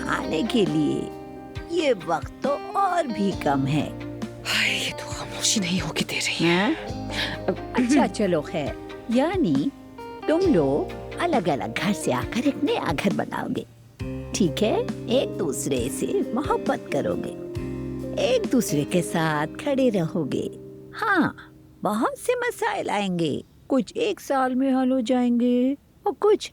आने के लिए। ये वक्त तो और भी कम है। हाय, ये तो खामोशी नहीं होगी दे रही है। हाँ? अच्छा चलो खैर, यानी तुम लोग अलग अलग घर से आकर एक नया घर बनाओगे, ठीक है? एक दूसरे से मोहब्बत करोगे, एक दूसरे के साथ खड़े रहोगे। हाँ, बहुत से मसाइल आएंगे, कुछ 1 साल में हल हो जाएंगे और कुछ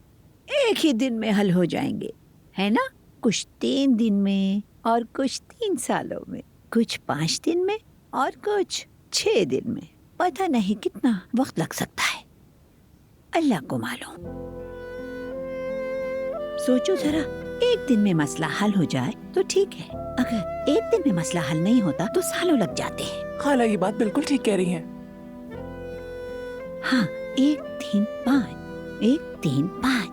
1 ही दिन में हल हो जाएंगे, है ना? कुछ 3 दिन में और कुछ 3 सालों में, कुछ 5 दिन में और कुछ 6 दिन में। पता नहीं कितना वक्त लग सकता है, अल्लाह को मालूम। सोचो जरा, 1 दिन में मसला हल हो जाए तो ठीक है, अगर 1 दिन में मसला हल नहीं होता तो सालों लग जाते हैं। खाला ये बात बिल्कुल ठीक कह रही हैं। हाँ, 1 3 5, 1 3 5,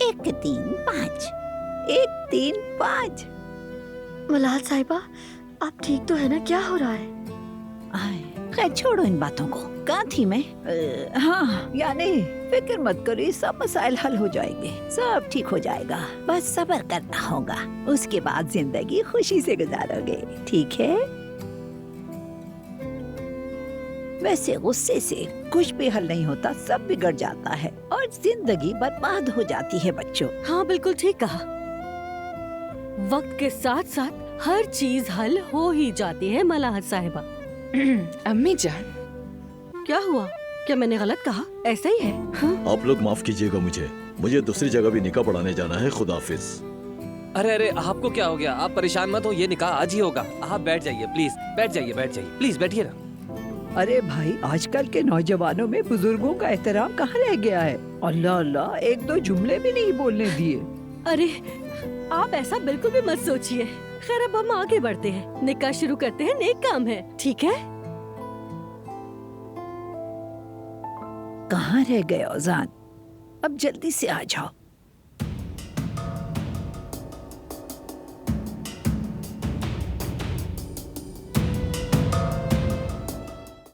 1 3 5, 1 3 5। मलाल साहिबा, आप ठीक तो है ना? क्या हो रहा है? खैर छोड़ो इन बातों को। कहाँ थी मैं? हाँ, यानी फिक्र मत करो, सब मसाइल हल हो जाएंगे, सब ठीक हो जाएगा। बस सब्र करना होगा, उसके बाद जिंदगी खुशी से गुजारोगे, ठीक है? वैसे गुस्से से कुछ भी हल नहीं होता, सब बिगड़ जाता है और जिंदगी बर्बाद हो जाती है बच्चों। हाँ, बिल्कुल ठीक कहा। वक्त के साथ साथ हर चीज हल हो ही जाती है मलाहत साहिबा। अम्मी जान, क्या हुआ? क्या मैंने गलत कहा? ऐसा ही है। हाँ? आप लोग माफ कीजिएगा, मुझे दूसरी जगह भी निकाह पढ़ाने जाना है। खुदा हाफिज। अरे अरे, आपको क्या हो गया? आप परेशान मत हो, ये निकाह आज ही होगा। आप बैठ जाइए प्लीज, बैठ जाइए, बैठ जाइए प्लीज, बैठिए ना। अरे भाई, आजकल के नौजवानों में बुजुर्गों का एहतराम कहाँ रह गया है? अल्लाह अल्लाह, 1-2 जुमले भी नहीं बोलने दिए। अरे आप ऐसा बिल्कुल भी मत सोचिए। खैर, अब हम आगे बढ़ते हैं, निकाह शुरू करते हैं, नेक काम है, ठीक है? कहाँ रह गए औजान? अब जल्दी से आ जाओ।